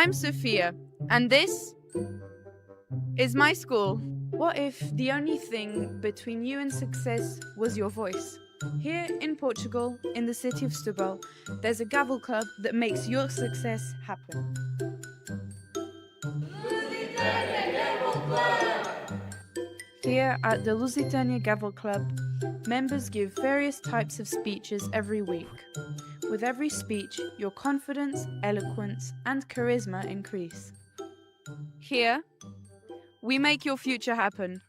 I'm Sophia, and this is my school. What if the only thing between you and success was your voice? Here in Portugal, in the city of Setúbal, there's a gavel club that makes your success happen. Here at the Lusitania Gavel Club, members give various types of speeches every week. With every speech, your confidence, eloquence, and charisma increase. Here, we make your future happen.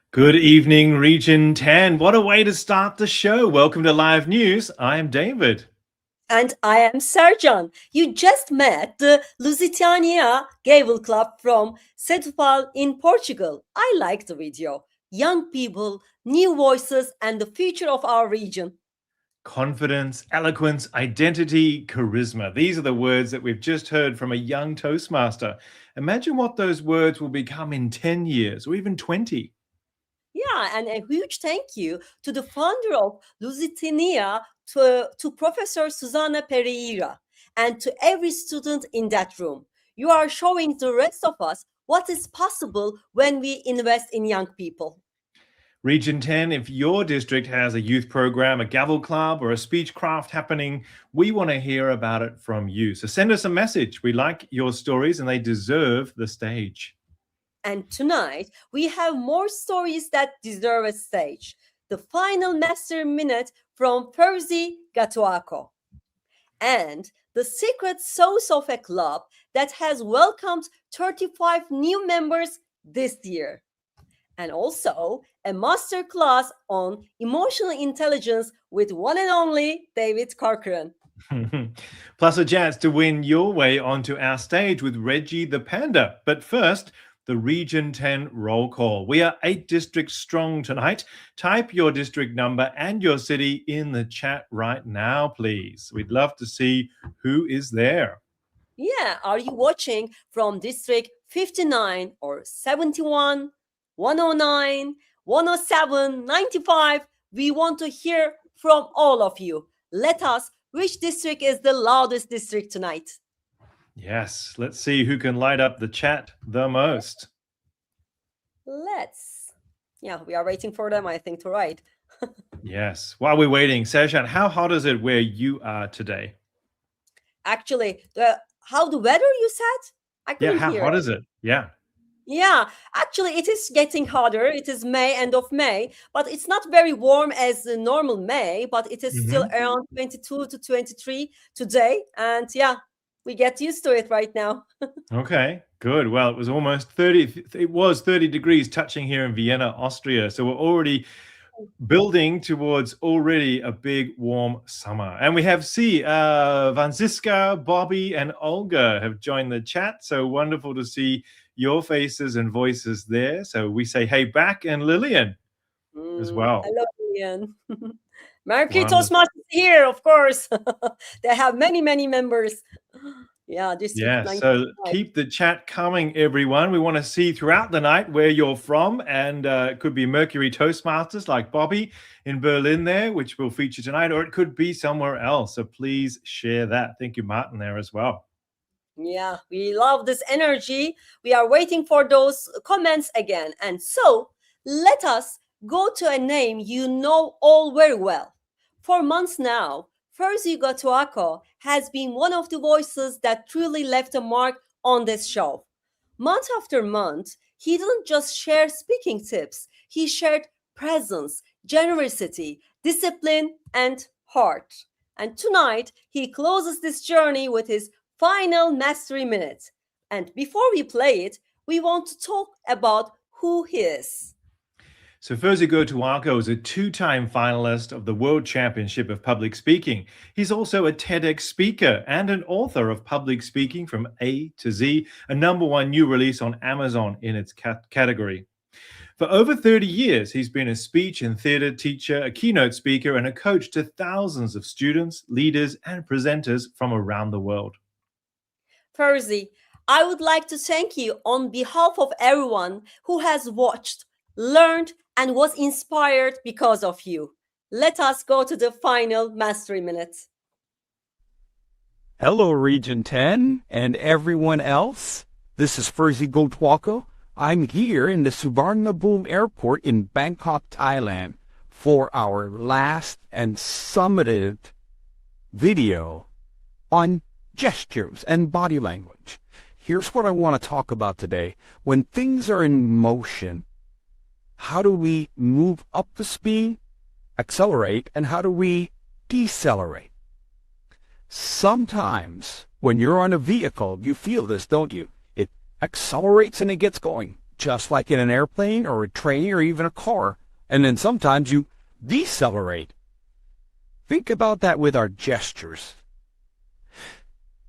Good evening, Region 10. What a way to start the show. Welcome to Live News. I am David. And I am Sercan. You just met the Lusitania Gavel Club from Setúbal in Portugal. I like the video. Young people, new voices, and the future of our region. Confidence, eloquence, identity, charisma. These are the words that we've just heard from a young Toastmaster. Imagine what those words will become in 10 years or even 20. Yeah, and a huge thank you to the founder of Lusitania, to Professor Susana Pereira, and to every student in that room. You are showing the rest of us what is possible when we invest in young people. Region 10, if your district has a youth program, a gavel club, or a speech craft happening, we want to hear about it from you. So send us a message. We like your stories and they deserve the stage. And tonight, we have more stories that deserve a stage. The final Master Minute from Percy Gatuako. And the secret sauce of a club that has welcomed 35 new members this year. And also a master class on emotional intelligence with one and only David Corcoran. Plus a chance to win your way onto our stage with Reggie the Panda. But first, the Region 10 roll call. We are 8 districts strong tonight. Type your district number and your city in the chat right now, please. We'd love to see who is there. Yeah, are you watching from District 59 or 71, 109, 107, 95? We want to hear from all of you. Let us, which district is the loudest district tonight? Yes, let's see who can light up the chat the most. Yeah, we are waiting for them, I think, to write. Yes, while we're waiting, Serjan, how hot is it where you are today? Actually, how the weather you said? I couldn't how hear hot it. is it? Yeah. Yeah, actually, it is getting hotter. It is end of May, but it's not very warm as the normal May, but it is still around 22 to 23 today. And yeah, we get used to it right now. Okay, good. Well, it was almost 30. It was 30 degrees touching here in Vienna, Austria. So we're already building towards already a big warm summer. And we have Franziska, Bobby, and Olga have joined the chat. So wonderful to see your faces and voices there. So we say hey back, and Lillian as well. Hello, Lillian. Mercury Toastmasters here, of course. They have many, many members. Yeah, so keep the chat coming, everyone. We want to see throughout the night where you're from, and it could be Mercury Toastmasters like Bobby in Berlin there, which will feature tonight, or it could be somewhere else. So please share that. Thank you, Martin, there as well. Yeah, we love this energy. We are waiting for those comments again. And so let us go to a name you know all very well. For months now, Percy Gatuako has been one of the voices that truly left a mark on this show. Month after month, he didn't just share speaking tips. He shared presence, generosity, discipline, and heart. And tonight, he closes this journey with his final Mastery Minute. And before we play it, we want to talk about who he is. So Percy Gatuako is a 2-time finalist of the World Championship of Public Speaking. He's also a TEDx speaker and an author of Public Speaking from A to Z, a #1 new release on Amazon in its category. For over 30 years, he's been a speech and theater teacher, a keynote speaker, and a coach to thousands of students, leaders, and presenters from around the world. Percy, I would like to thank you on behalf of everyone who has watched, learned, and was inspired because of you. Let us go to the final Mastery Minute. Hello, Region 10 and everyone else. This is Furzy Gotwako. I'm here in the Suvarnabhumi Airport in Bangkok, Thailand for our last and summative video on gestures and body language. Here's what I want to talk about today. When things are in motion, how do we move up the speed, accelerate, and how do we decelerate? Sometimes when you're on a vehicle, you feel this, don't you? It accelerates and it gets going, just like in an airplane or a train or even a car. And then sometimes you decelerate. Think about that with our gestures.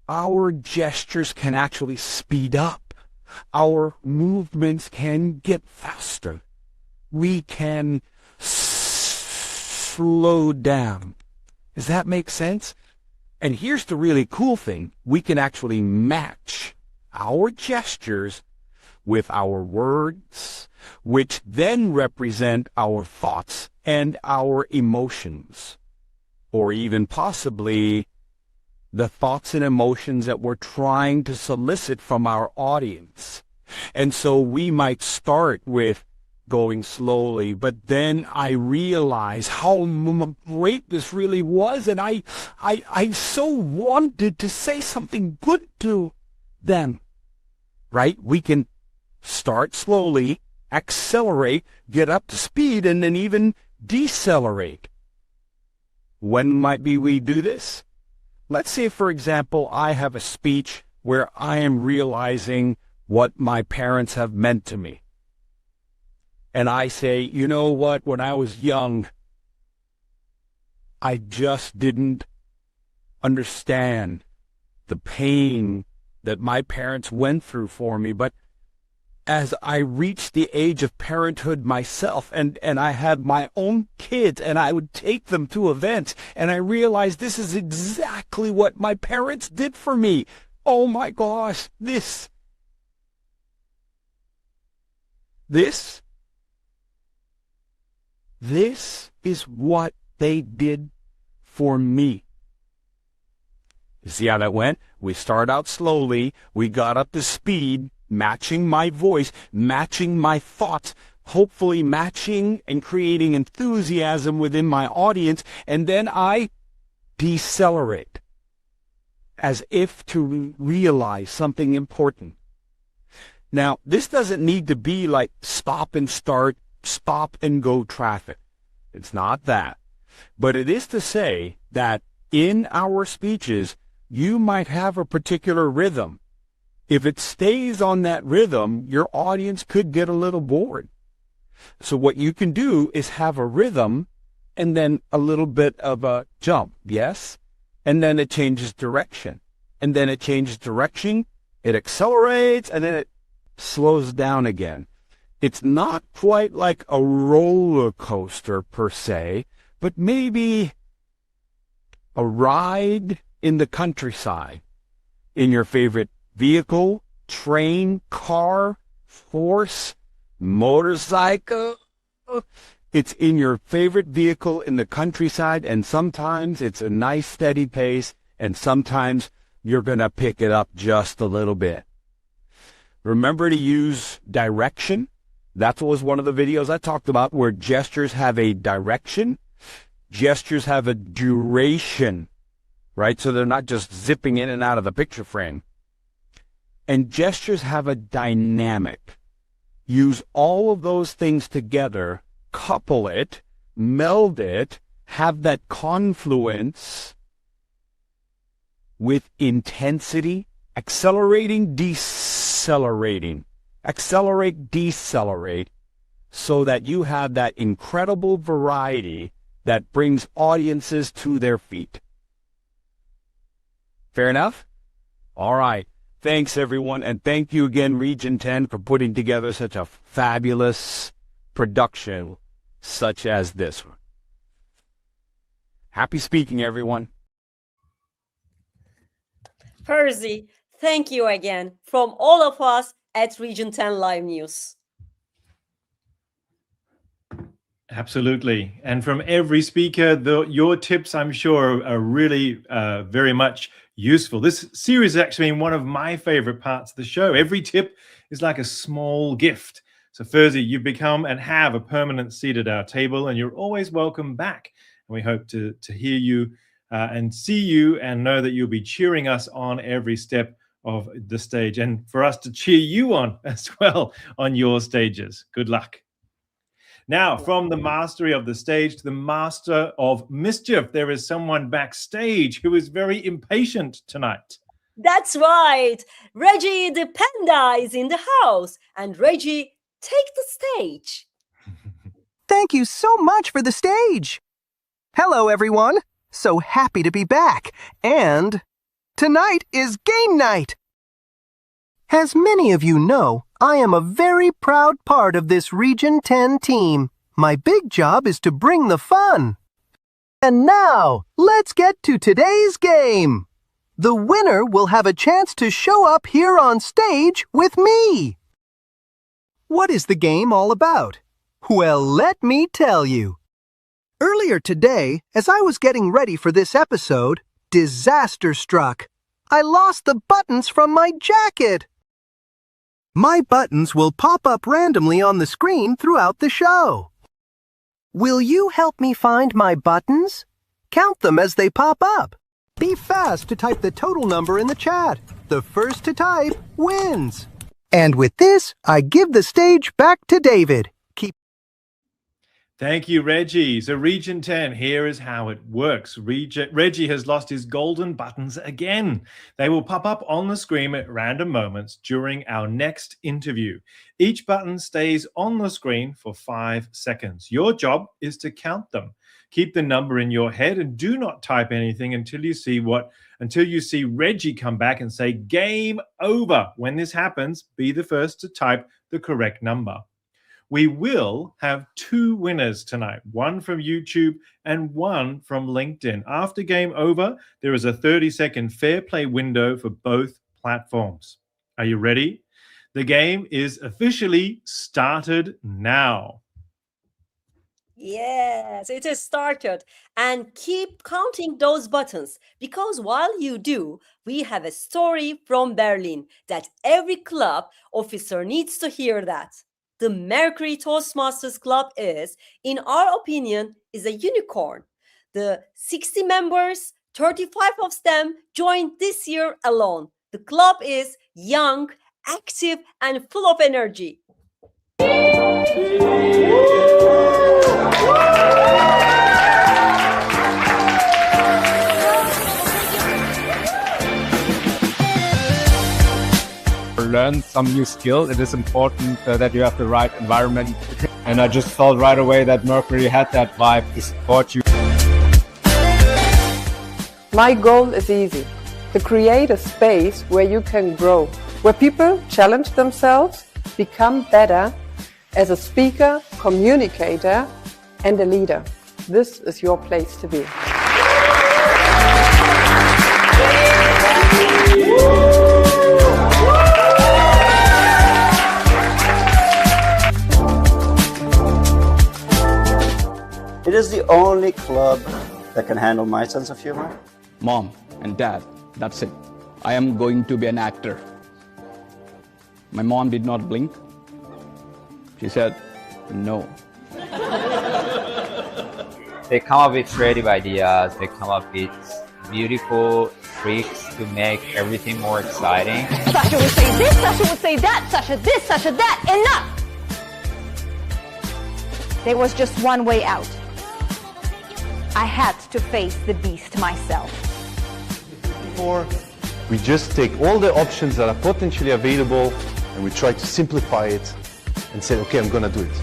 Our gestures can actually speed up. Our movements can get faster. We can slow down. Does that make sense? And here's the really cool thing. We can actually match our gestures with our words, which then represent our thoughts and our emotions, or even possibly the thoughts and emotions that we're trying to solicit from our audience. And so we might start with going slowly, but then I realize how great this really was, and I so wanted to say something good to them, right? We can start slowly, accelerate, get up to speed, and then even decelerate. When might be we do this? Let's say, for example, I have a speech where I am realizing what my parents have meant to me. And I say, you know what, when I was young, I just didn't understand the pain that my parents went through for me. But as I reached the age of parenthood myself, and I had my own kids, and I would take them to events, and I realized this is exactly what my parents did for me. Oh my gosh, this is what they did for me. You see how that went? We start out slowly. We got up to speed, matching my voice, matching my thoughts, hopefully matching and creating enthusiasm within my audience. And then I decelerate as if to realize something important. Now, this doesn't need to be like stop and start, stop and go traffic. It's not that. But it is to say that in our speeches, you might have a particular rhythm. If it stays on that rhythm, your audience could get a little bored. So what you can do is have a rhythm and then a little bit of a jump, yes? And then it changes direction. And then it changes direction, it accelerates, and then it slows down again. It's not quite like a roller coaster per se, but maybe a ride in the countryside in your favorite vehicle, train, car, horse, motorcycle. It's in your favorite vehicle in the countryside, and sometimes it's a nice steady pace, and sometimes you're going to pick it up just a little bit. Remember to use direction. That was one of the videos I talked about where gestures have a direction. Gestures have a duration, right? So they're not just zipping in and out of the picture frame. And gestures have a dynamic. Use all of those things together, couple it, meld it, have that confluence with intensity, accelerating, decelerating. Accelerate, decelerate, so that you have that incredible variety that brings audiences to their feet. Fair enough? All right. Thanks, everyone. And thank you again, Region 10, for putting together such a fabulous production such as this one. Happy speaking, everyone. Furzy, thank you again from all of us at Region 10 Live News. Absolutely. And from every speaker, your tips, I'm sure, are really very much useful. This series has actually been one of my favorite parts of the show. Every tip is like a small gift. So, Ferzi, you've become and have a permanent seat at our table, and you're always welcome back. And we hope to hear you and see you and know that you'll be cheering us on every step of the stage, and for us to cheer you on as well on your stages. Good luck. Now, from the mastery of the stage to the master of mischief, there is someone backstage who is very impatient tonight. That's right. Reggie the Panda is in the house. And Reggie, take the stage. Thank you so much for the stage. Hello, everyone. So happy to be back. And tonight is game night. As many of you know, I am a very proud part of this Region 10 team. My big job is to bring the fun. And now, let's get to today's game. The winner will have a chance to show up here on stage with me. What is the game all about? Well, let me tell you. Earlier today, as I was getting ready for this episode, disaster struck. I lost the buttons from my jacket. My buttons will pop up randomly on the screen throughout the show. Will you help me find my buttons? Count them as they pop up. Be fast to type the total number in the chat. The first to type wins. And with this, I give the stage back to David. Thank you, Reggie. So Region 10, here is how it works. Reggie has lost his golden buttons again. They will pop up on the screen at random moments during our next interview. Each button stays on the screen for 5 seconds. Your job is to count them. Keep the number in your head and do not type anything until you see Reggie come back and say game over. When this happens, be the first to type the correct number. We will have 2 winners tonight, one from YouTube and one from LinkedIn. After game over, there is a 30-second fair play window for both platforms. Are you ready? The game is officially started now. Yes, it is started. And keep counting those buttons, because while you do, we have a story from Berlin that every club officer needs to hear that. The Mercury Toastmasters Club is, in our opinion, is a unicorn. The 60 members, 35 of them joined this year alone. The club is young, active, and full of energy. Learn some new skill. It is important that you have the right environment. And I just felt right away that Mercury had that vibe to support you. My goal is easy: to create a space where you can grow, where people challenge themselves, become better as a speaker, communicator, and a leader. This is your place to be. It is the only club that can handle my sense of humor. Mom and Dad, that's it. I am going to be an actor. My mom did not blink. She said, no. They come up with creative ideas, they come up with beautiful tricks to make everything more exciting. Sasha would say this, Sasha would say that, Sasha this, Sasha that, enough! There was just one way out. I had to face the beast myself. Or we just take all the options that are potentially available and we try to simplify it and say, okay, I'm gonna do it.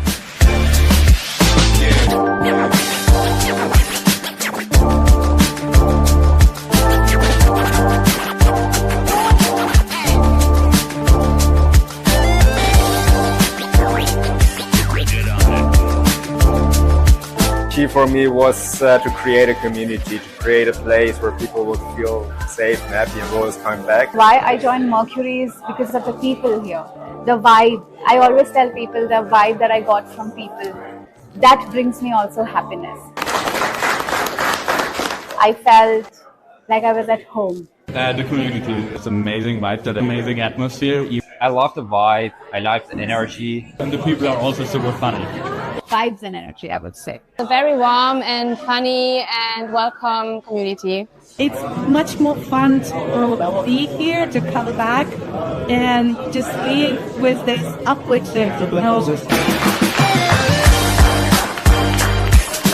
Key for me was to create a community, to create a place where people would feel safe and happy and always coming back. Why I joined Mercury is because of the people here. The vibe. I always tell people the vibe that I got from people. that brings me also happiness. I felt like I was at home. The community is amazing vibe, that amazing atmosphere. I love the vibe. I like the energy. And the people are also super funny. Vibes and energy, I would say. A very warm and funny and welcome community. It's much more fun to be here, to come back, and just be with this uplifting.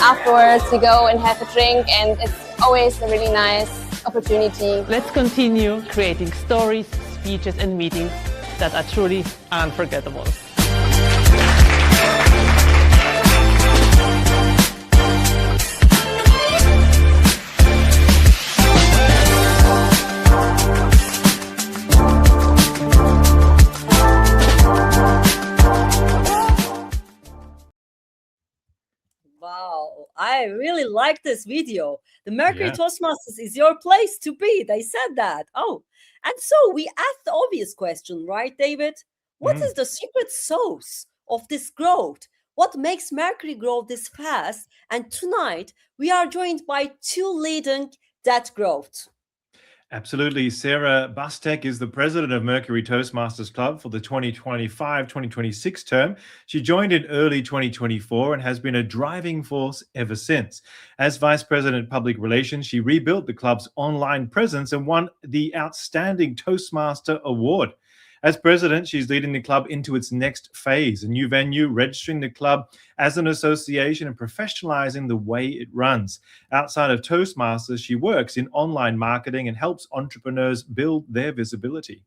Afterwards, we go and have a drink, and it's always a really nice opportunity. Let's continue creating stories, speeches, and meetings that are truly unforgettable. Wow, I really like this video. The Mercury Yeah. Toastmasters is your place to be. They said that. Oh, and so we asked the obvious question, right, David? What is the secret sauce of this growth? What makes Mercury grow this fast? And tonight we are joined by two leading that growth. Absolutely. Sarah Bustek is the president of Mercury Toastmasters Club for the 2025-2026 term. She joined in early 2024 and has been a driving force ever since. As vice president public relations, she rebuilt the club's online presence and won the Outstanding Toastmaster Award. As president, she's leading the club into its next phase, a new venue, registering the club as an association and professionalizing the way it runs. Outside of Toastmasters, she works in online marketing and helps entrepreneurs build their visibility.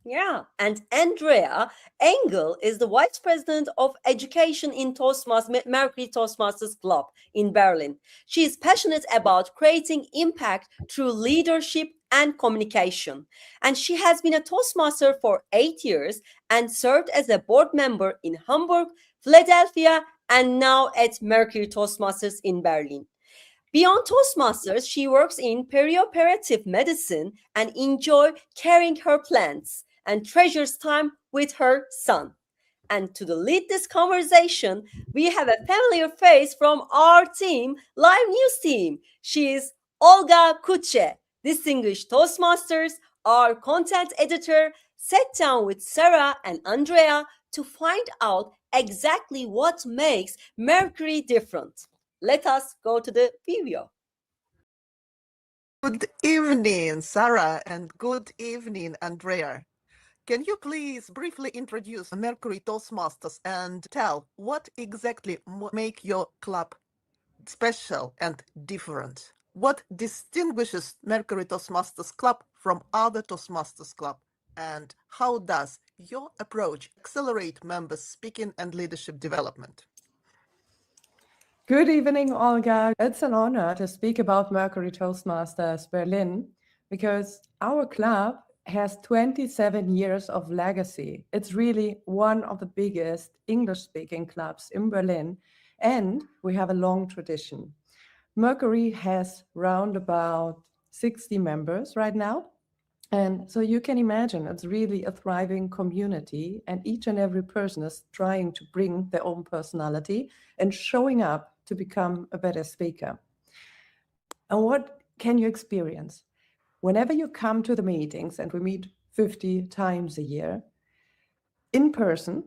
Yeah, and Andrea Engel is the Vice President of Education in Mercury Toastmasters Club in Berlin. She is passionate about creating impact through leadership and communication. And she has been a Toastmaster for 8 years and served as a board member in Hamburg, Philadelphia, and now at Mercury Toastmasters in Berlin. Beyond Toastmasters, she works in perioperative medicine and enjoys caring her plants and treasures time with her son. And to lead this conversation, we have a familiar face from our team, Live News team. She is Olga Kuche, distinguished Toastmasters, our content editor, sat down with Sarah and Andrea to find out exactly what makes Mercury different. Let us go to the video. Good evening, Sarah, and good evening, Andrea. Can you please briefly introduce Mercury Toastmasters and tell what exactly make your club special and different? What distinguishes Mercury Toastmasters Club from other Toastmasters Club? And how does your approach accelerate members' speaking and leadership development? Good evening, Olga. It's an honor to speak about Mercury Toastmasters Berlin because our club has 27 years of legacy. It's really one of the biggest English-speaking clubs in Berlin, and we have a long tradition. Mercury has round about 60 members right now. And so you can imagine it's really a thriving community, and each and every person is trying to bring their own personality and showing up to become a better speaker. And what can you experience? Whenever you come to the meetings, and we meet 50 times a year, in person,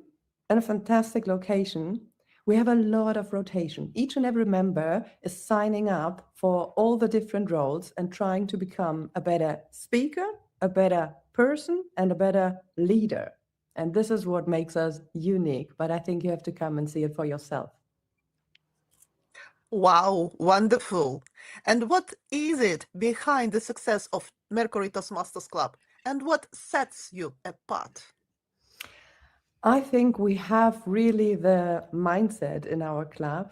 in a fantastic location, we have a lot of rotation. Each and every member is signing up for all the different roles and trying to become a better speaker, a better person, and a better leader. And this is what makes us unique, but I think you have to come and see it for yourself. Wow, wonderful. And what is it behind the success of Mercury Toastmasters Club? And what sets you apart? I think we have really the mindset in our club,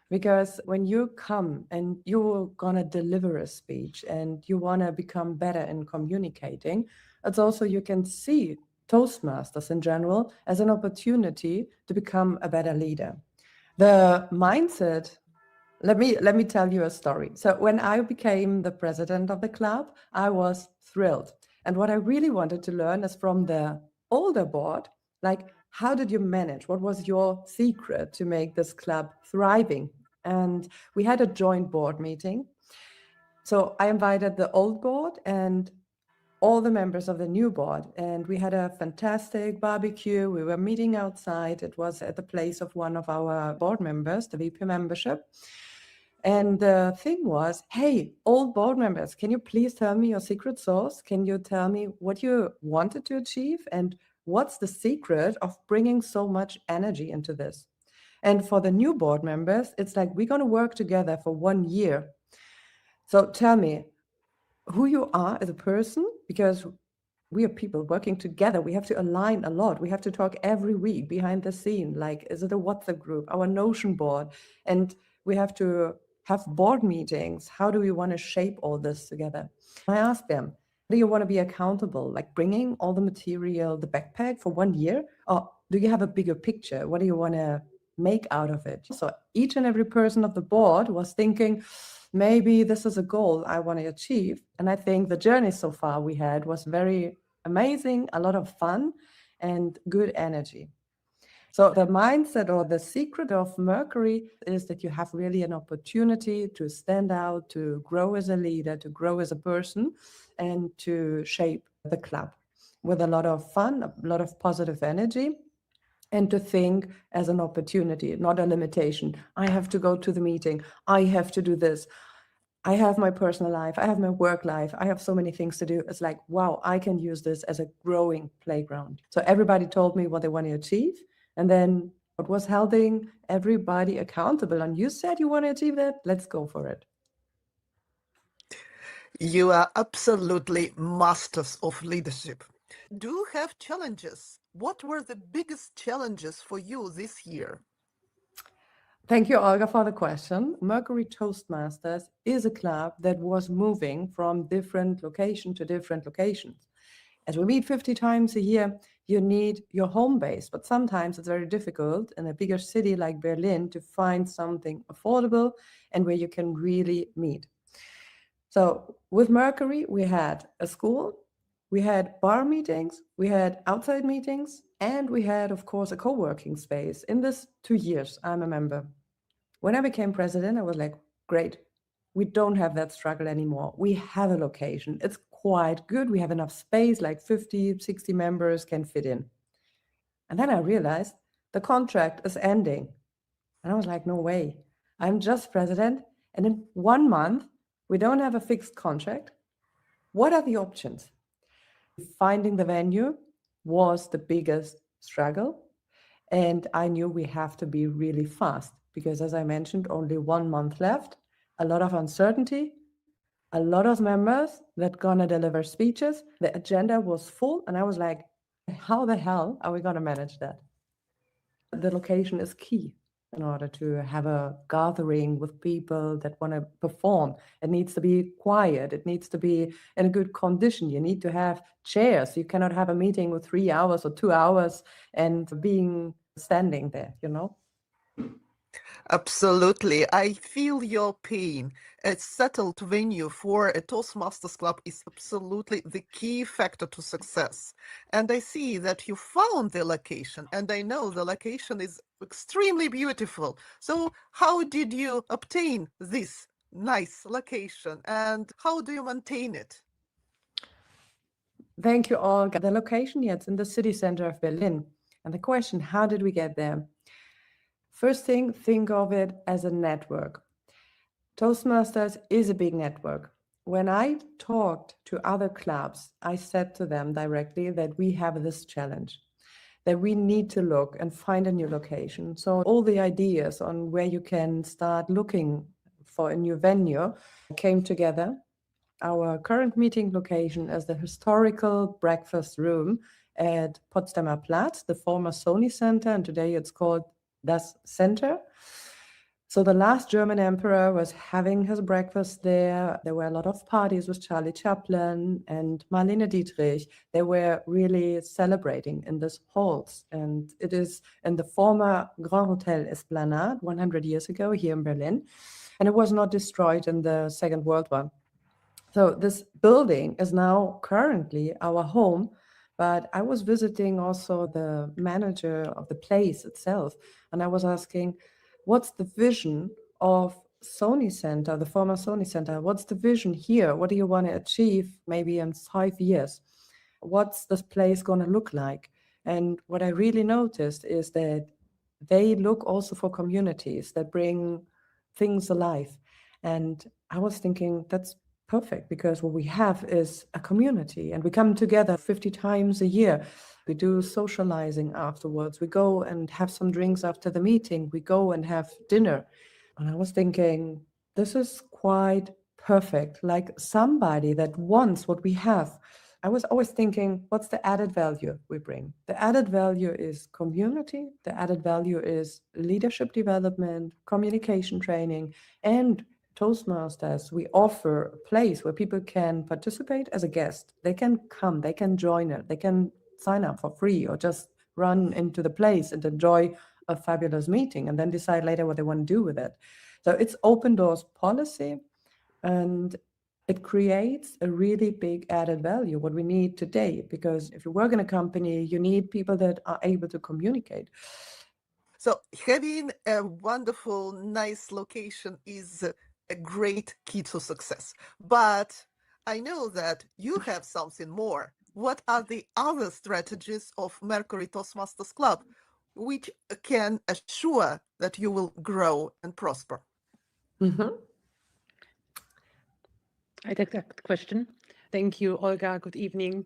because when you come and you're going to deliver a speech and you want to become better in communicating, it's also you can see Toastmasters in general as an opportunity to become a better leader. The mindset, let me tell you a story. So when I became the president of the club, I was thrilled. And what I really wanted to learn is from the older board, like, how did you manage? What was your secret to make this club thriving? And we had a joint board meeting. So I invited the old board and all the members of the new board, and we had a fantastic barbecue. We were meeting outside. It was at the place of one of our board members, the VP membership. And the thing was, hey, old board members, can you please tell me your secret sauce? Can you tell me what you wanted to achieve? And what's the secret of bringing so much energy into this? And for the new board members, it's like, we're going to work together for 1 year. So tell me who you are as a person, because we are people working together. We have to align a lot. We have to talk every week behind the scene. Like, is it a WhatsApp group, our Notion board? And we have to have board meetings. How do we want to shape all this together? I asked them, do you want to be accountable, like bringing all the material, the backpack for 1 year? Or do you have a bigger picture? What do you want to make out of it? So each and every person of the board was thinking, maybe this is a goal I want to achieve. And I think the journey so far we had was very amazing, a lot of fun and good energy. So the mindset or the secret of Mercury is that you have really an opportunity to stand out, to grow as a leader, to grow as a person, and to shape the club with a lot of fun, a lot of positive energy, and to think as an opportunity, not a limitation. I have to go to the meeting. I have to do this. I have my personal life. I have my work life. I have so many things to do. It's like, wow, I can use this as a growing playground. So everybody told me what they want to achieve. And then what was holding everybody accountable. And you said you want to achieve that? Let's go for it. You are absolutely masters of leadership. Do you have challenges? What were the biggest challenges for you this year? Thank you, Olga, for the question. Mercury Toastmasters is a club that was moving from different location to different locations. As we meet 50 times a year, you need your home base, but sometimes it's very difficult in a bigger city like Berlin to find something affordable and where you can really meet. So with Mercury, we had a school, we had bar meetings, we had outside meetings, and we had, of course, a co-working space. In this 2 years, I'm a member. When I became president, I was like, great, we don't have that struggle anymore. We have a location. It's quite good. We have enough space, like 50, 60 members can fit in. And then I realized the contract is ending. And I was like, no way. I'm just president. And in 1 month, we don't have a fixed contract. What are the options? Finding the venue was the biggest struggle. And I knew we have to be really fast because, as I mentioned, only 1 month left, a lot of uncertainty, a lot of members that gonna deliver speeches. The agenda was full. And I was like, how the hell are we gonna manage that? The location is key in order to have a gathering with people that want to perform. It needs to be quiet. It needs to be in a good condition. You need to have chairs. You cannot have a meeting with 3 hours or 2 hours and being standing there, you know? Absolutely. I feel your pain. A settled venue for a Toastmasters club is absolutely the key factor to success. And I see that you found the location, and I know the location is extremely beautiful. So how did you obtain this nice location, and how do you maintain it? Thank you, Olga. The location, yeah, it's in the city center of Berlin. And the question, how did we get there? First thing, think of it as a network. Toastmasters is a big network. When I talked to other clubs, I said to them directly that we have this challenge, that we need to look and find a new location. So all the ideas on where you can start looking for a new venue came together. Our current meeting location is the historical breakfast room at Potsdamer Platz, the former Sony Center, and today it's called Das Center. So the last German emperor was having his breakfast there. There were a lot of parties with Charlie Chaplin and Marlene Dietrich. They were really celebrating in this halls. And it is in the former Grand Hotel Esplanade 100 years ago here in Berlin. And it was not destroyed in the Second World War. So this building is now currently our home But I was visiting also the manager of the place itself, and I was asking, what's the vision of Sony Center, the former Sony Center? What's the vision here? What do you want to achieve maybe in 5 years? What's this place going to look like? And what I really noticed is that they look also for communities that bring things alive. And I was thinking that's perfect, because what we have is a community and we come together 50 times a year. We do socializing afterwards. We go and have some drinks after the meeting. We go and have dinner. And I was thinking, this is quite perfect, like somebody that wants what we have. I was always thinking, what's the added value we bring? The added value is community. The added value is leadership development, communication training, and Toastmasters. We offer a place where people can participate as a guest. They can come, they can join it, they can sign up for free or just run into the place and enjoy a fabulous meeting and then decide later what they want to do with it. So it's open doors policy, and it creates a really big added value, what we need today, because if you work in a company, you need people that are able to communicate. So having a wonderful, nice location is a great key to success. But I know that you have something more. What are the other strategies of Mercury Toastmasters Club which can assure that you will grow and prosper? Mm-hmm. I take that question. Thank you, Olga. Good evening.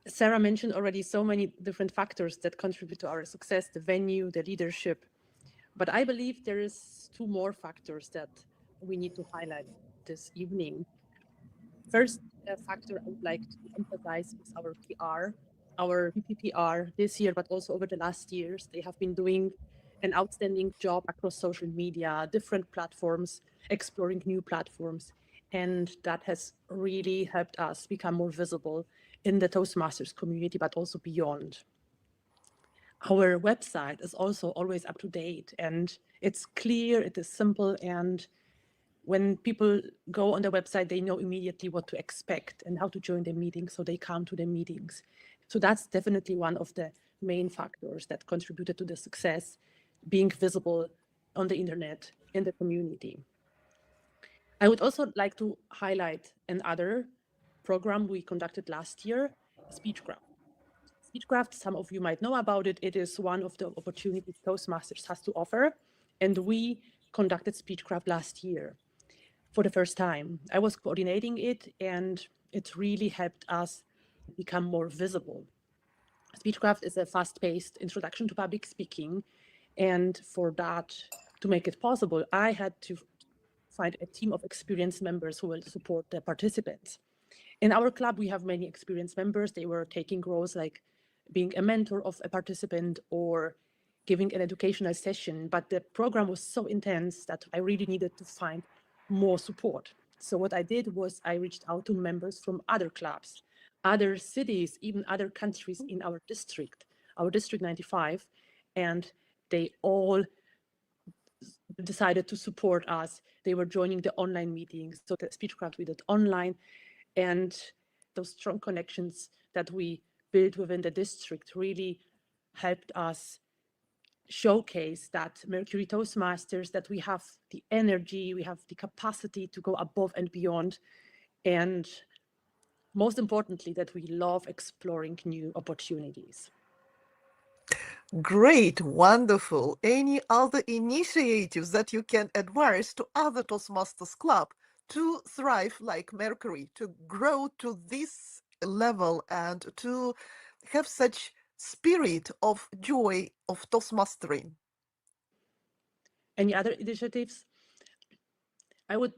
Sarah mentioned already so many different factors that contribute to our success, the venue, the leadership. But I believe there is two more factors that we need to highlight this evening. First factor I would like to emphasize is our PR, our PPPR this year, but also over the last years. They have been doing an outstanding job across social media, different platforms, exploring new platforms. And that has really helped us become more visible in the Toastmasters community, but also beyond. Our website is also always up to date, and it's clear, it is simple, and when people go on the website, they know immediately what to expect and how to join the meetings, so they come to the meetings. So that's definitely one of the main factors that contributed to the success, being visible on the internet, in the community. I would also like to highlight another program we conducted last year, SpeechCraft. SpeechCraft, some of you might know about it. It is one of the opportunities Toastmasters has to offer, and we conducted SpeechCraft last year for the first time. I was coordinating it, and it really helped us become more visible. SpeechCraft is a fast-paced introduction to public speaking, and for that, to make it possible, I had to find a team of experienced members who will support the participants. In our club, we have many experienced members. They were taking roles like being a mentor of a participant or giving an educational session, but the program was so intense that I really needed to find more support. So what I did was I reached out to members from other clubs, other cities, even other countries in our district 95, and they all decided to support us. They were joining the online meetings. So the SpeechCraft we did online, and those strong connections that we built within the district really helped us showcase that Mercury Toastmasters, that we have the energy, we have the capacity to go above and beyond, and most importantly, that we love exploring new opportunities. Great, wonderful. Any other initiatives that you can advise to other Toastmasters Club to thrive like Mercury, to grow to this level and to have such spirit of joy of Toastmastering? Any other initiatives? I would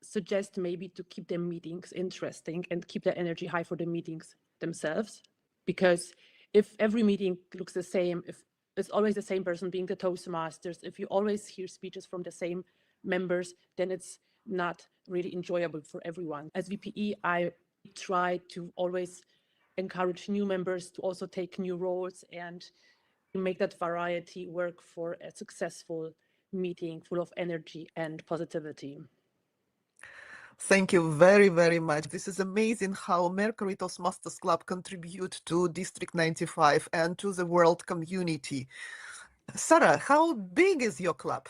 suggest maybe to keep the meetings interesting and keep the energy high for the meetings themselves. Because if every meeting looks the same, if it's always the same person being the Toastmasters, if you always hear speeches from the same members, then it's not really enjoyable for everyone. As VPE, I try to always encourage new members to also take new roles and make that variety work for a successful meeting full of energy and positivity. Thank you very, very much. This is amazing how Mercury Toastmasters Club contribute to District 95 and to the world community. Sarah, how big is your club?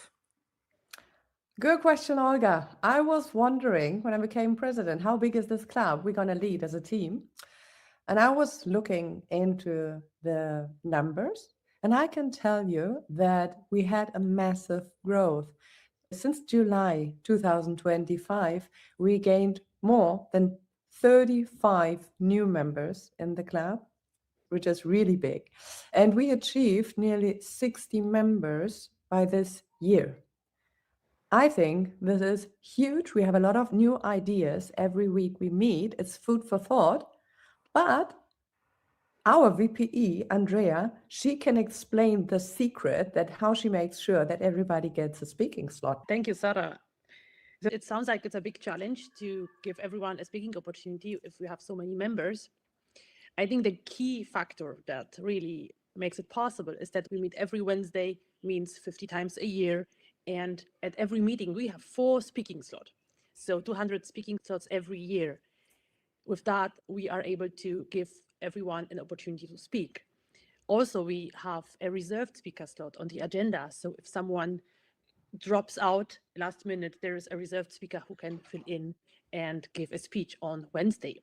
Good question, Olga. I was wondering when I became president, how big is this club we're going to lead as a team? And I was looking into the numbers, and I can tell you that we had a massive growth. Since July 2025, we gained more than 35 new members in the club, which is really big. And we achieved nearly 60 members by this year. I think this is huge. We have a lot of new ideas every week we meet. It's food for thought. But our VPE, Andrea, she can explain the secret that how she makes sure that everybody gets a speaking slot. Thank you, Sarah. It sounds like it's a big challenge to give everyone a speaking opportunity if we have so many members. I think the key factor that really makes it possible is that we meet every Wednesday, means 50 times a year. And at every meeting, we have 4 speaking slots. So 200 speaking slots every year. With that, we are able to give everyone an opportunity to speak. Also, we have a reserved speaker slot on the agenda. So if someone drops out last minute, there is a reserved speaker who can fill in and give a speech on Wednesday.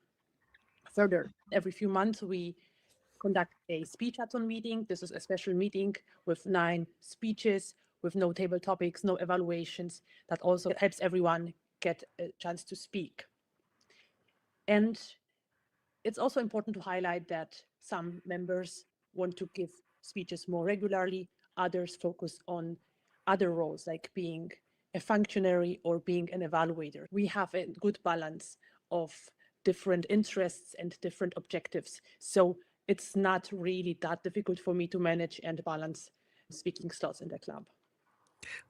Further, every few months, we conduct a speechathon meeting. This is a special meeting with 9 speeches, with no table topics, no evaluations. That also helps everyone get a chance to speak. And it's also important to highlight that some members want to give speeches more regularly. Others focus on other roles, like being a functionary or being an evaluator. We have a good balance of different interests and different objectives. So it's not really that difficult for me to manage and balance speaking slots in the club.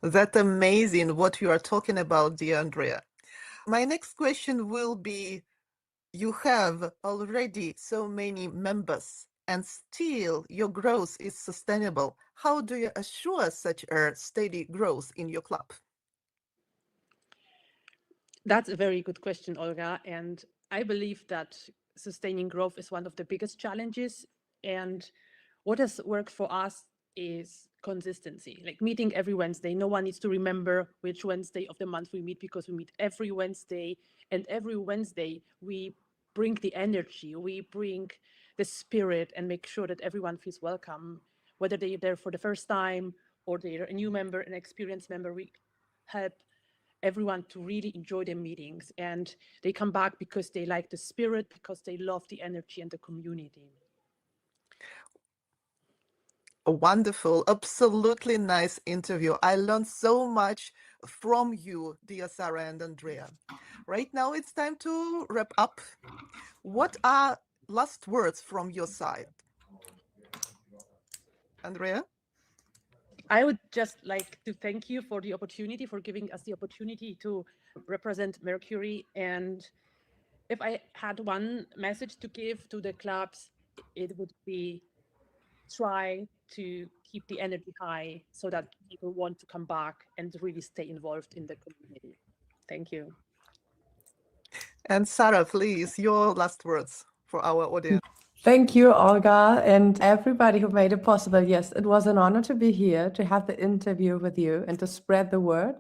That's amazing what you are talking about, dear Andrea. My next question will be, you have already so many members and still your growth is sustainable. How do you assure such a steady growth in your club? That's a very good question, Olga. And I believe that sustaining growth is one of the biggest challenges. And what has worked for us is consistency, like meeting every Wednesday. No one needs to remember which Wednesday of the month we meet, because we meet every Wednesday. And every Wednesday we bring the energy, we bring the spirit, and make sure that everyone feels welcome, whether they're there for the first time or they're a new member, an experienced member. We help everyone to really enjoy their meetings, and they come back because they like the spirit, because they love the energy and the community. A wonderful, absolutely nice interview. I learned so much from you, dear Sarah and Andrea. Right now it's time to wrap up. What are last words from your side? Andrea? I would just like to thank you for the opportunity, for giving us the opportunity to represent Mercury. And if I had one message to give to the clubs, it would be try to keep the energy high so that people want to come back and really stay involved in the community. Thank you. And Sarah, please, your last words for our audience. Thank you, Olga, and everybody who made it possible. Yes, it was an honor to be here, to have the interview with you and to spread the word.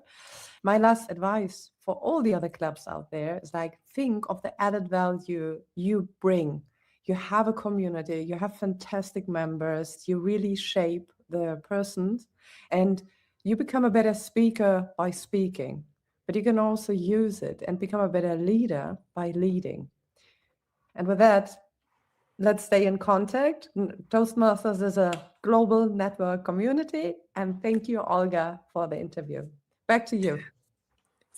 My last advice for all the other clubs out there is like, think of the added value you bring. You have a community, you have fantastic members, you really shape the persons, and you become a better speaker by speaking, but you can also use it and become a better leader by leading. And with that, let's stay in contact. Toastmasters is a global network community. And thank you, Olga, for the interview. Back to you.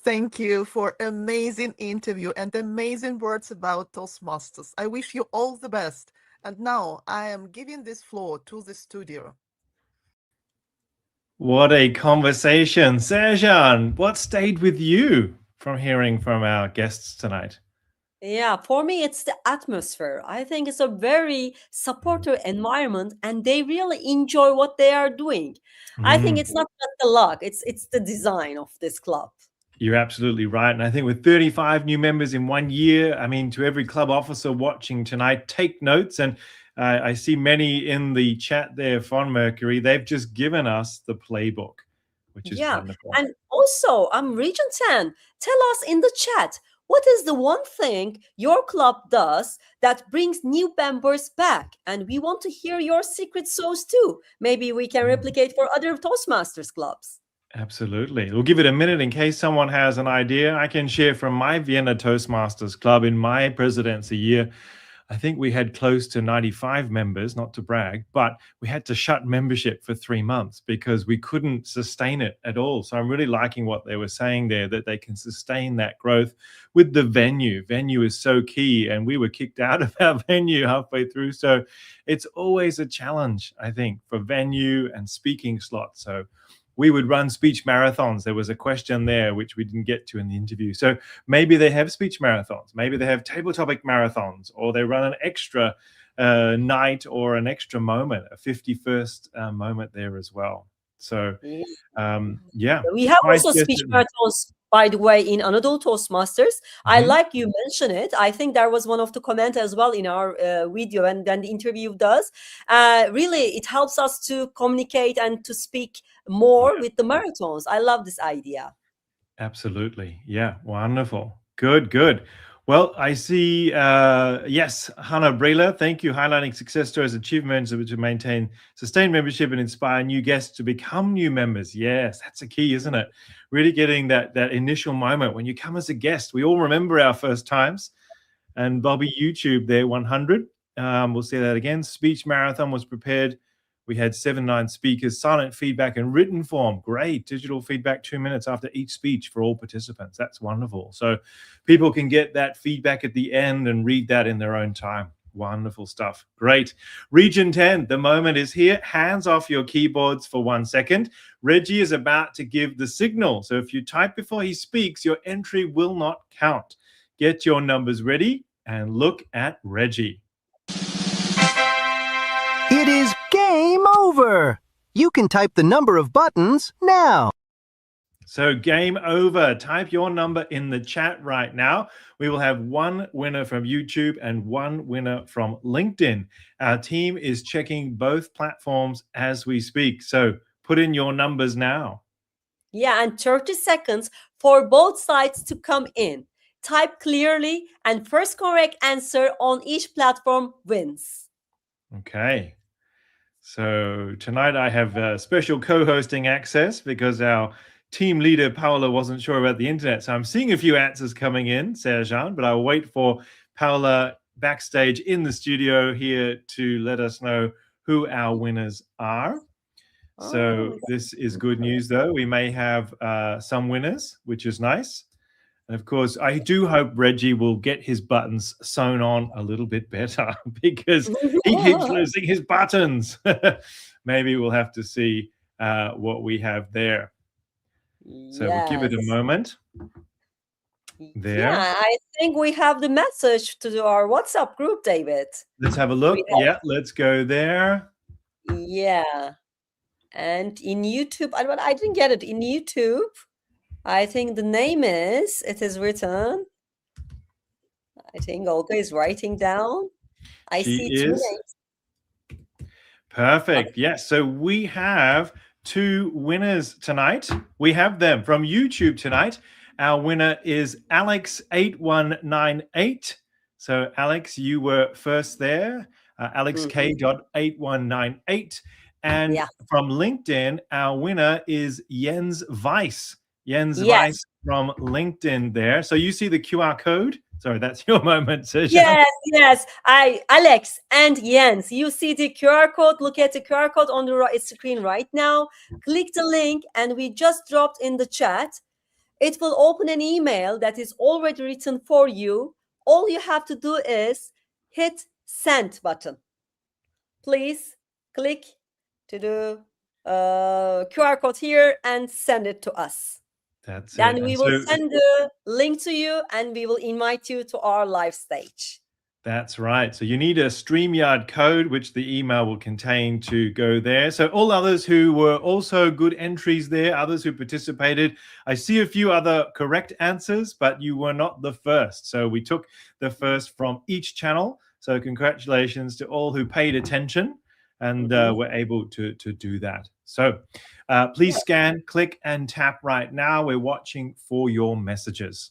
Thank you for amazing interview and amazing words about Toastmasters. I wish you all the best. And now I am giving this floor to the studio. What a conversation. Serjan, what stayed with you from hearing from our guests tonight? Yeah, for me, it's the atmosphere. I think it's a very supportive environment, and they really enjoy what they are doing. I think it's not just the luck; it's the design of this club. You're absolutely right. And I think with 35 new members in 1 year, I mean, to every club officer watching tonight, take notes. And I see many in the chat there from Mercury. They've just given us the playbook, which is wonderful. And also, Region 10, tell us in the chat, what is the one thing your club does that brings new members back? And we want to hear your secret sauce too. Maybe we can replicate for other Toastmasters clubs. Absolutely. We'll give it a minute in case someone has an idea. I can share from my Vienna Toastmasters Club in my presidency year. I think we had close to 95 members, not to brag, but we had to shut membership for 3 months because we couldn't sustain it at all. So I'm really liking what they were saying there, that they can sustain that growth with the venue. Venue is so key, and we were kicked out of our venue halfway through. So it's always a challenge, I think, for venue and speaking slots. So we would run speech marathons. There was a question there which we didn't get to in the interview. So maybe they have speech marathons, maybe they have table topic marathons, or they run an extra night or an extra moment, a 51st moment there as well. So yeah. We have also speech marathons, by the way, in Anadolu Toastmasters. I like you mention it. I think there was one of the comment as well in our video, and then the interview does. Really, it helps us to communicate and to speak more with the marathons. I love this idea. Absolutely. Yeah. Wonderful. Good, good. Well, I see, yes, Hannah Brela, thank you, highlighting success stories, achievements to maintain sustained membership and inspire new guests to become new members. Yes, that's a key, isn't it? Really getting that initial moment when you come as a guest. We all remember our first times. And Bobby YouTube there, 100. We'll say that again. Speech marathon was prepared. We had 79 speakers, silent feedback and written form. Great. Digital feedback 2 minutes after each speech for all participants. That's wonderful. So people can get that feedback at the end and read that in their own time. Wonderful stuff. Great. Region 10, the moment is here. Hands off your keyboards for 1 second. Reggie is about to give the signal. So if you type before he speaks, your entry will not count. Get your numbers ready and look at Reggie. It is game over! You can type the number of buttons now. So game over. Type your number in the chat right now. We will have 1 winner from YouTube and 1 winner from LinkedIn. Our team is checking both platforms as we speak. So put in your numbers now. Yeah, and 30 seconds for both sides to come in. Type clearly, and first correct answer on each platform wins. Okay. So tonight I have special co-hosting access because our team leader, Paula, wasn't sure about the internet. So I'm seeing a few answers coming in, Serjan, but I'll wait for Paula backstage in the studio here to let us know who our winners are. So this is good news, though. We may have some winners, which is nice. And of course, I do hope Reggie will get his buttons sewn on a little bit better because he keeps losing his buttons. Maybe we'll have to see what we have there. So we'll give it a moment. There. Yeah, I think we have the message to our WhatsApp group, David. Let's have a look. Yeah, let's go there. Yeah. And in YouTube, I didn't get it. In YouTube, I think the name is, it is written. I think Olga is writing down. I see 2 names. Perfect. Yes. So we have 2 winners tonight. We have them from YouTube tonight. Our winner is Alex8198. So Alex, you were first there. AlexK.8198. And from LinkedIn, our winner is Jens Weiss. Jens Weiss from LinkedIn there. So you see the QR code? Sorry, that's your moment, Serjan. Yes. Alex and Jens, you see the QR code. Look at the QR code on the screen right now. Click the link, and we just dropped in the chat. It will open an email that is already written for you. All you have to do is hit send button. Please click to the QR code here and send it to us. Then we will send the link to you, and we will invite you to our live stage. That's right. So you need a StreamYard code, which the email will contain to go there. So all others who were also good entries there, others who participated, I see a few other correct answers, but you were not the first. So we took the first from each channel. So congratulations to all who paid attention and were able to do that. So please scan, click, and tap right now. We're watching for your messages.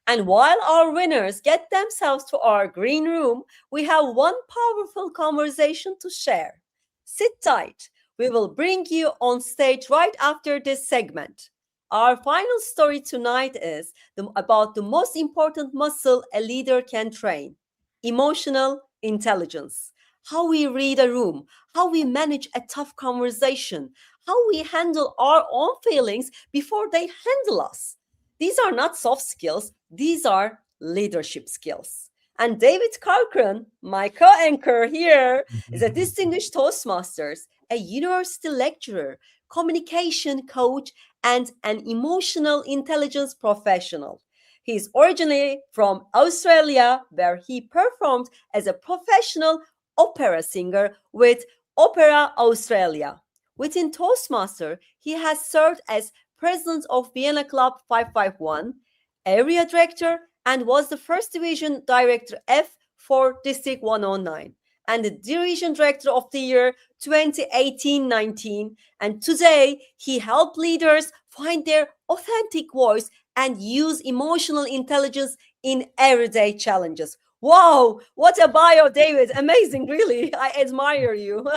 And while our winners get themselves to our green room, we have one powerful conversation to share. Sit tight. We will bring you on stage right after this segment. Our final story tonight is about the most important muscle a leader can train: emotional intelligence. How we read a room, how we manage a tough conversation, how we handle our own feelings before they handle us. These are not soft skills, these are leadership skills. And David Corcoran, my co-anchor here, is a distinguished Toastmasters, a university lecturer, communication coach, and an emotional intelligence professional. He is originally from Australia, where he performed as a professional opera singer with Opera Australia. Within Toastmaster, he has served as president of Vienna Club 551, area director, and was the first division director F for District 109, and the division director of the year 2018-19. And today, he helped leaders find their authentic voice and use emotional intelligence in everyday challenges. Wow, what a bio, David. Amazing, really. I admire you.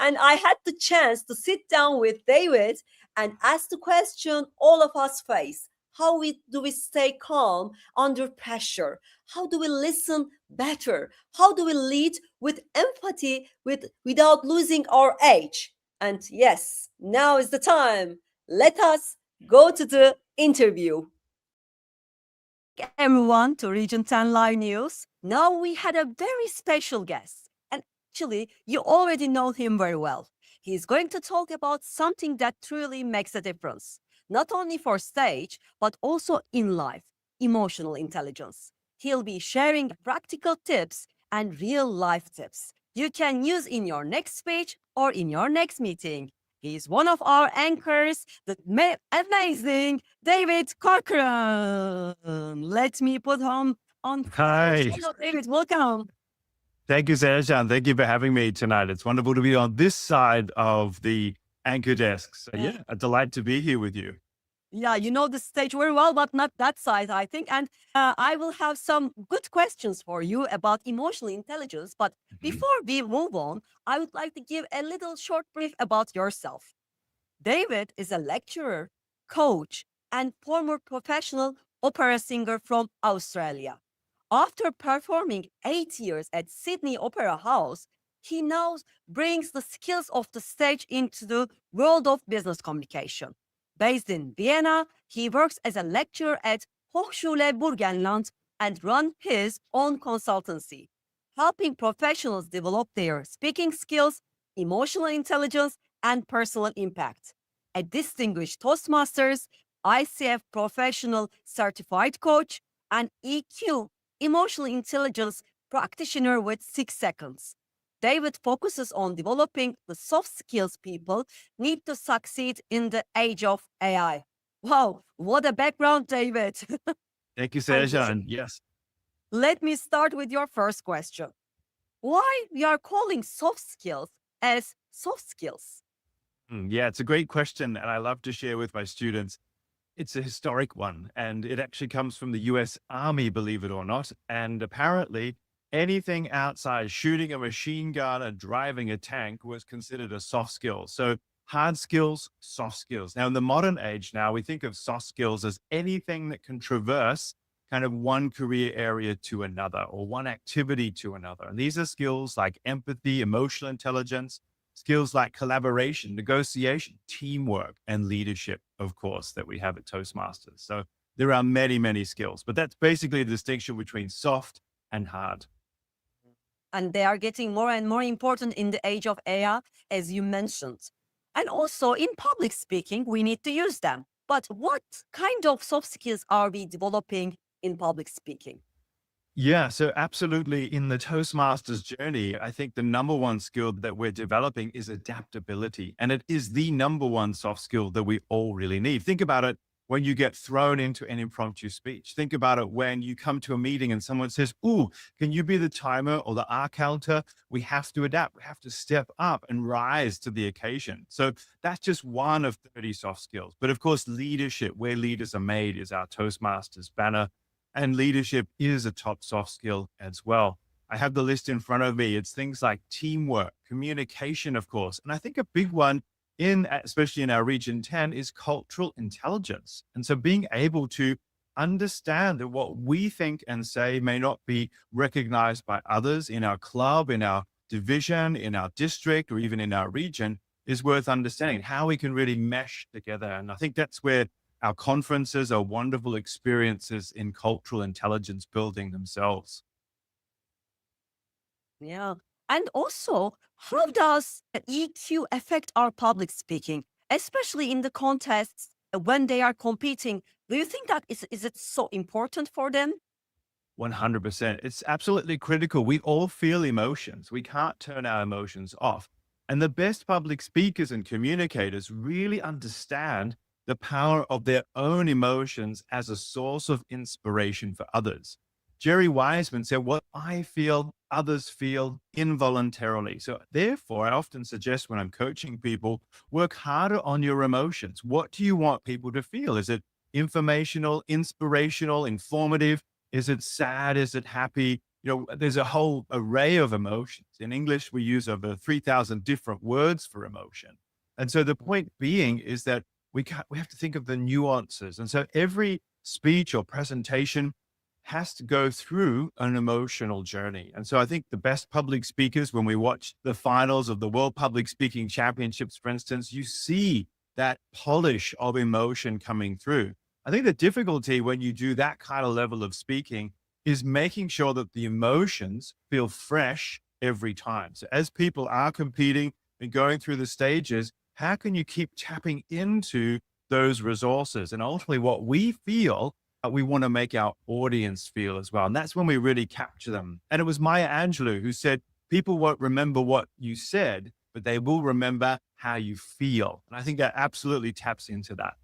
And I had the chance to sit down with David and ask the question all of us face. How do we stay calm under pressure? How do we listen better? How do we lead with empathy without losing our edge? And yes, now is the time. Let us go to the interview. Everyone to Region 10 Live News. Now we had a very special guest. And actually, you already know him very well. He's going to talk about something that truly makes a difference, not only for stage, but also in life: emotional intelligence. He'll be sharing practical tips and real life tips you can use in your next speech or in your next meeting. He's one of our anchors, the amazing David Corcoran. Let me put him on. Hi. Hello, David. Welcome. Thank you, Serjan. Thank you for having me tonight. It's wonderful to be on this side of the anchor desk. So yeah, a delight to be here with you. Yeah, you know the stage very well, but not that side, I think. And I will have some good questions for you about emotional intelligence. But before we move on, I would like to give a little short brief about yourself. David is a lecturer, coach, and former professional opera singer from Australia. After performing 8 years at Sydney Opera House, he now brings the skills of the stage into the world of business communication. Based in Vienna, he works as a lecturer at Hochschule Burgenland and runs his own consultancy, helping professionals develop their speaking skills, emotional intelligence, and personal impact. A distinguished Toastmasters, ICF professional certified coach, and EQ emotional intelligence practitioner with 6 seconds. David focuses on developing the soft skills people need to succeed in the age of AI. Wow, what a background, David. Thank you, Serjan. Yes. Let me start with your first question. Why we are calling soft skills as soft skills? Yeah, it's a great question, and I love to share with my students. It's a historic one, and it actually comes from the US Army, believe it or not. And apparently, anything outside shooting a machine gun and driving a tank was considered a soft skill. So hard skills, soft skills. Now, in the modern age now, we think of soft skills as anything that can traverse kind of one career area to another or one activity to another. And these are skills like empathy, emotional intelligence, skills like collaboration, negotiation, teamwork, and leadership, of course, that we have at Toastmasters. So there are many, many skills, but that's basically the distinction between soft and hard. And they are getting more and more important in the age of AI, as you mentioned. And also in public speaking, we need to use them. But what kind of soft skills are we developing in public speaking? Yeah, so absolutely in the Toastmasters journey, I think the number one skill that we're developing is adaptability. And it is the number one soft skill that we all really need. Think about it when you get thrown into an impromptu speech. Think about it when you come to a meeting and someone says, "Ooh, can you be the timer or the archalter?" We have to adapt. We have to step up and rise to the occasion. So that's just one of 30 soft skills. But of course, leadership, where leaders are made, is our Toastmasters banner. And leadership is a top soft skill as well. I have the list in front of me. It's things like teamwork, communication, of course. And I think a big one especially in our region 10 is cultural intelligence. And so being able to understand that what we think and say may not be recognized by others in our club, in our division, in our district, or even in our region is worth understanding how we can really mesh together. And I think that's where our conferences are wonderful experiences in cultural intelligence building themselves. Yeah. And also, how does EQ affect our public speaking, especially in the contests when they are competing? Do you think that is it so important for them? 100%. It's absolutely critical. We all feel emotions. We can't turn our emotions off. And the best public speakers and communicators really understand the power of their own emotions as a source of inspiration for others. Jerry Wiseman said, "What I feel, others feel involuntarily." So therefore, I often suggest when I'm coaching people, work harder on your emotions. What do you want people to feel? Is it informational, inspirational, informative? Is it sad? Is it happy? There's a whole array of emotions. In English, we use over 3,000 different words for emotion. And so the point being is that we have to think of the nuances. And so every speech or presentation has to go through an emotional journey. And so I think the best public speakers, when we watch the finals of the World Public Speaking Championships, for instance, you see that polish of emotion coming through. I think the difficulty when you do that kind of level of speaking is making sure that the emotions feel fresh every time. So as people are competing and going through the stages, how can you keep tapping into those resources? And ultimately what we feel, we want to make our audience feel as well. And that's when we really capture them. And it was Maya Angelou who said, "People won't remember what you said, but they will remember how you feel." And I think that absolutely taps into that.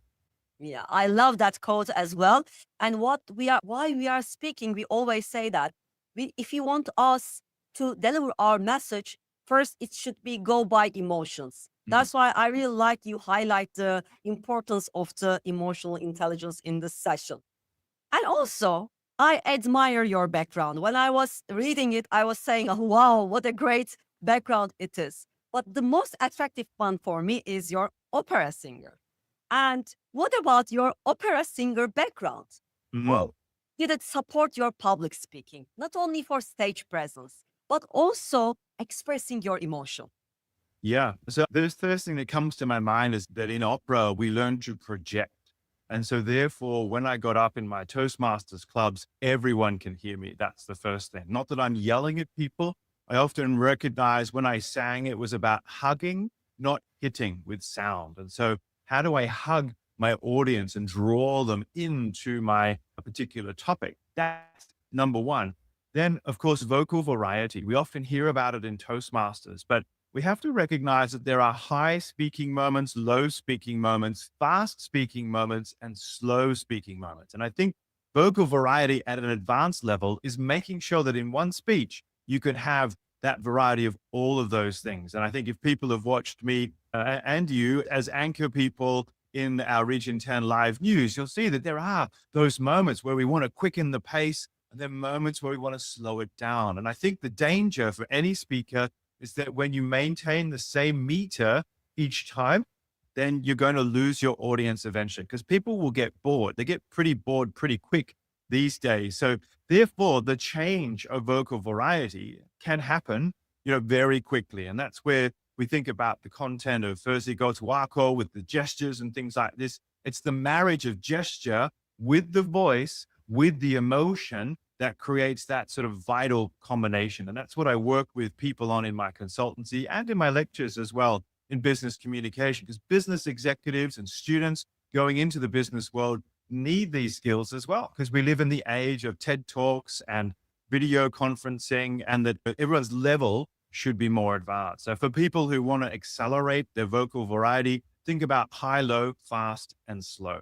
Yeah, I love that quote as well. And why we are speaking, we always say that if you want us to deliver our message, first it should be go by emotions. That's why I really like you highlight the importance of the emotional intelligence in this session. And also, I admire your background. When I was reading it, I was saying, "Oh, wow, what a great background it is." But the most attractive one for me is your opera singer. And what about your opera singer background? Well, did it support your public speaking, not only for stage presence, but also expressing your emotion? Yeah. So the first thing that comes to my mind is that in opera, we learn to project. And so therefore, when I got up in my Toastmasters clubs, everyone can hear me. That's the first thing. Not that I'm yelling at people. I often recognize when I sang, it was about hugging, not hitting with sound. And so how do I hug my audience and draw them into my particular topic? That's number one. Then, of course, vocal variety. We often hear about it in Toastmasters, but we have to recognize that there are high speaking moments, low speaking moments, fast speaking moments, and slow speaking moments. And I think vocal variety at an advanced level is making sure that in one speech, you can have that variety of all of those things. And I think if people have watched me and you as anchor people in our Region 10 live news, you'll see that there are those moments where we want to quicken the pace and then moments where we want to slow it down. And I think the danger for any speaker is that when you maintain the same meter each time, then you're going to lose your audience eventually because people will get bored. They get pretty bored pretty quick these days. So therefore, the change of vocal variety can happen, very quickly. And that's where we think about the content of Thursday Go to Arco with the gestures and things like this. It's the marriage of gesture with the voice, with the emotion that creates that sort of vital combination. And that's what I work with people on in my consultancy and in my lectures as well in business communication, because business executives and students going into the business world need these skills as well, because we live in the age of TED Talks and video conferencing, and that everyone's level should be more advanced. So for people who want to accelerate their vocal variety, think about high, low, fast, and slow.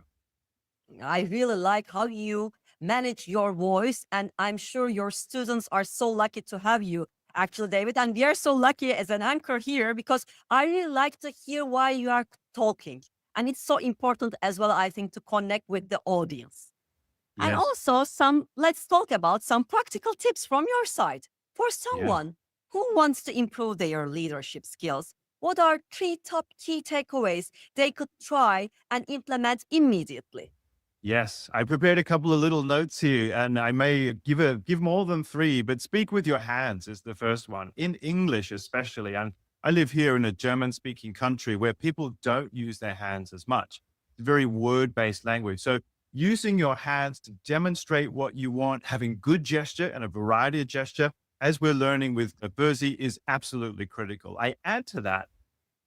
I really like how you manage your voice, and I'm sure your students are so lucky to have you, actually, David. And we are so lucky as an anchor here because I really like to hear why you are talking. And it's so important as well, I think, to connect with the audience. And Yes. also let's talk about some practical tips from your side. For someone who wants to improve their leadership skills, what are 3 top key takeaways they could try and implement immediately? Yes, I prepared a couple of little notes here, and I may give more than 3, but speak with your hands is the first one, in English especially. And I live here in a German-speaking country where people don't use their hands as much. It's a very word-based language. So using your hands to demonstrate what you want, having good gesture and a variety of gesture, as we're learning with Berzi, is absolutely critical. I add to that,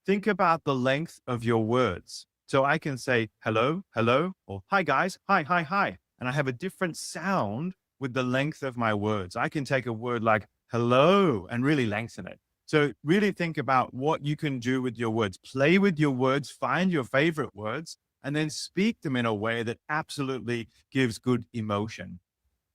think about the length of your words. So I can say, hello, hello, or hi guys, hi, hi, hi. And I have a different sound with the length of my words. I can take a word like hello and really lengthen it. So really think about what you can do with your words. Play with your words, find your favorite words, and then speak them in a way that absolutely gives good emotion.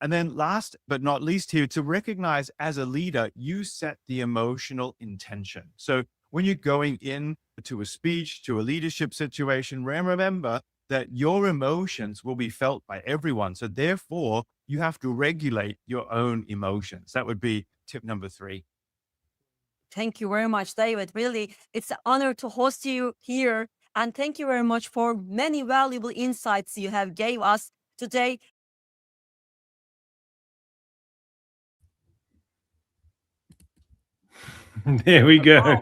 And then last but not least here, to recognize as a leader, you set the emotional intention. So when you're going in to a speech, to a leadership situation, remember that your emotions will be felt by everyone. So therefore, you have to regulate your own emotions. That would be tip number 3. Thank you very much, David. Really, it's an honor to host you here. And thank you very much for many valuable insights you have gave us today. There we go.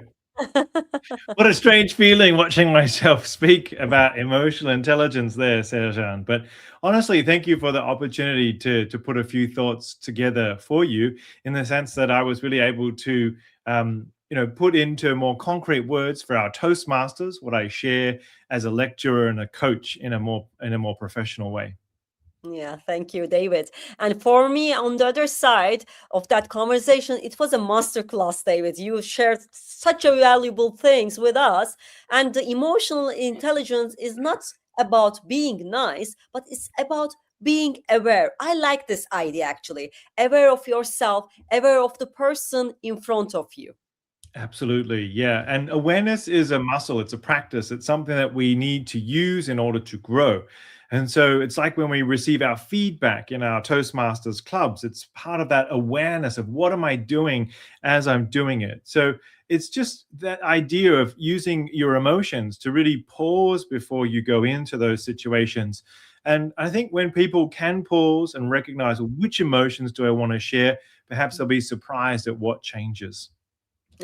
What a strange feeling watching myself speak about emotional intelligence there, Serjan. But honestly, thank you for the opportunity to put a few thoughts together for you, in the sense that I was really able to put into more concrete words for our Toastmasters what I share as a lecturer and a coach in a more professional way. Yeah, thank you, David. And for me, on the other side of that conversation, it was a masterclass, David. You shared such a valuable things with us. And the emotional intelligence is not about being nice, but it's about being aware. I like this idea, actually. Aware of yourself, aware of the person in front of you. Absolutely. Yeah. And awareness is a muscle, it's a practice, it's something that we need to use in order to grow. And so it's like when we receive our feedback in our Toastmasters clubs, it's part of that awareness of what am I doing as I'm doing it. So it's just that idea of using your emotions to really pause before you go into those situations. And I think when people can pause and recognize which emotions do I want to share, perhaps they'll be surprised at what changes.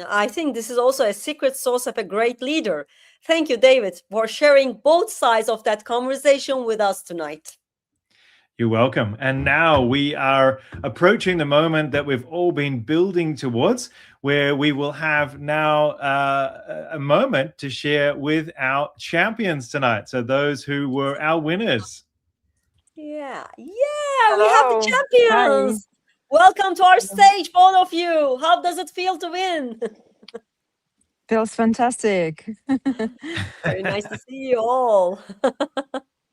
I think this is also a secret sauce of a great leader. Thank you, David, for sharing both sides of that conversation with us tonight. You're welcome. And now we are approaching the moment that we've all been building towards, where we will have now a moment to share with our champions tonight. So those who were our winners. Yeah, we have the champions. Hi. Welcome to our stage, both of you. How does it feel to win? Feels fantastic. Very nice to see you all.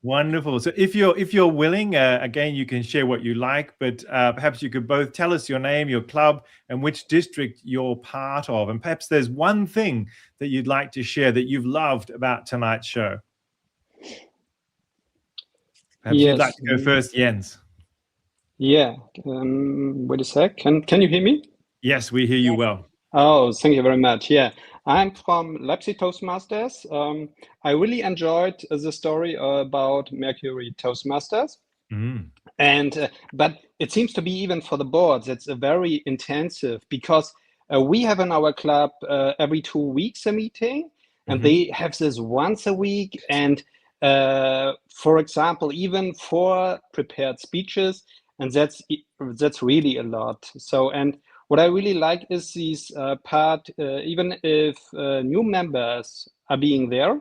Wonderful. So if you're willing, again, you can share what you like, but perhaps you could both tell us your name, your club, and which district you're part of. And perhaps there's one thing that you'd like to share that you've loved about tonight's show. Perhaps you'd like to go first, Jens. Yeah. Wait a sec. Can you hear me? Yes, we hear you well. Oh, thank you very much. Yeah. I'm from Leipzig Toastmasters. I really enjoyed the story about Mercury Toastmasters. And but it seems to be even for the boards, it's a very intensive, because we have in our club every 2 weeks a meeting, and they have this once a week. And for example, even 4 prepared speeches, and that's really a lot. So, and what I really like is this part, even if new members are being there,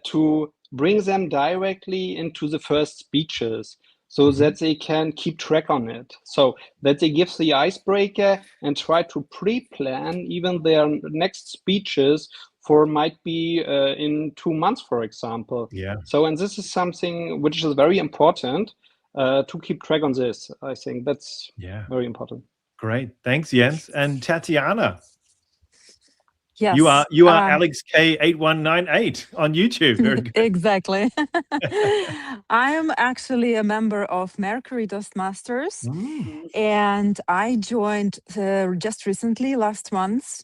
to bring them directly into the first speeches. so that they can keep track on it. So that they give the icebreaker and try to pre-plan even their next speeches for might be in 2 months, for example. Yeah. So, and this is something which is very important to keep track on this. I think that's very important. Great. Thanks, Jens. And Tatiana, Yes. you are Alex K8198 on YouTube. Very good. Exactly. I'm actually a member of Mercury Toastmasters, and I joined just recently, last month.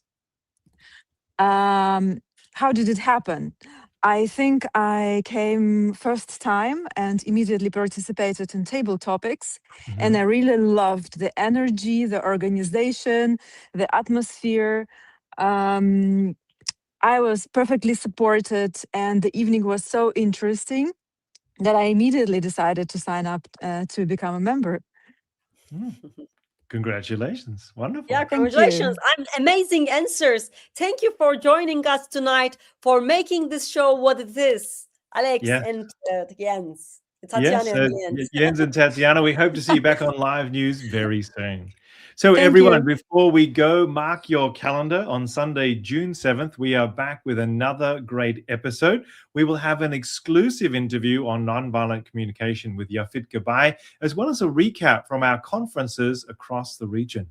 How did it happen? I think I came first time and immediately participated in table topics, and I really loved the energy, the organization, the atmosphere. I was perfectly supported, and the evening was so interesting that I immediately decided to sign up to become a member. Congratulations. Wonderful. Yeah, congratulations. Amazing answers. Thank you for joining us tonight, for making this show what it is. Alex and Jens. Tatiana and Jens. Jens and Tatiana, we hope to see you back on Live News very soon. So Thank everyone, you. before we go, mark your calendar. On Sunday, June 7th, we are back with another great episode. We will have an exclusive interview on nonviolent communication with Yafit Gabay, as well as a recap from our conferences across the region.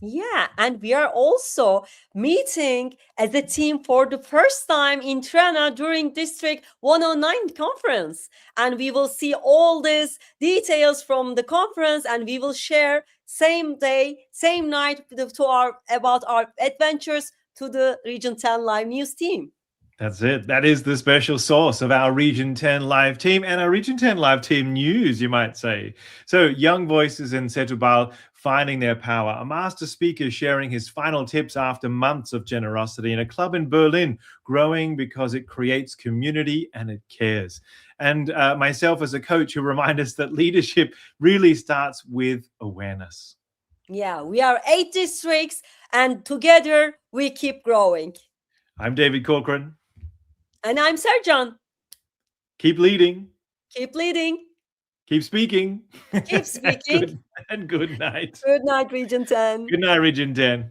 Yeah, and we are also meeting as a team for the first time in Tirana during District 109 conference. And we will see all these details from the conference, and we will share same day, same night about our adventures to the Region 10 Live News team. That's it. That is the special sauce of our Region 10 Live team and our Region 10 Live team news, you might say. So young voices in Setúbal finding their power, a master speaker sharing his final tips after months of generosity, and a club in Berlin growing because it creates community and it cares. And myself as a coach who remind us that leadership really starts with awareness. Yeah, we are 8 districts, and together we keep growing. I'm David Corcoran. And I'm Serjan. Keep leading. Keep leading. Keep speaking. Keep speaking. And good night. Good night, Region 10. Good night, Region 10.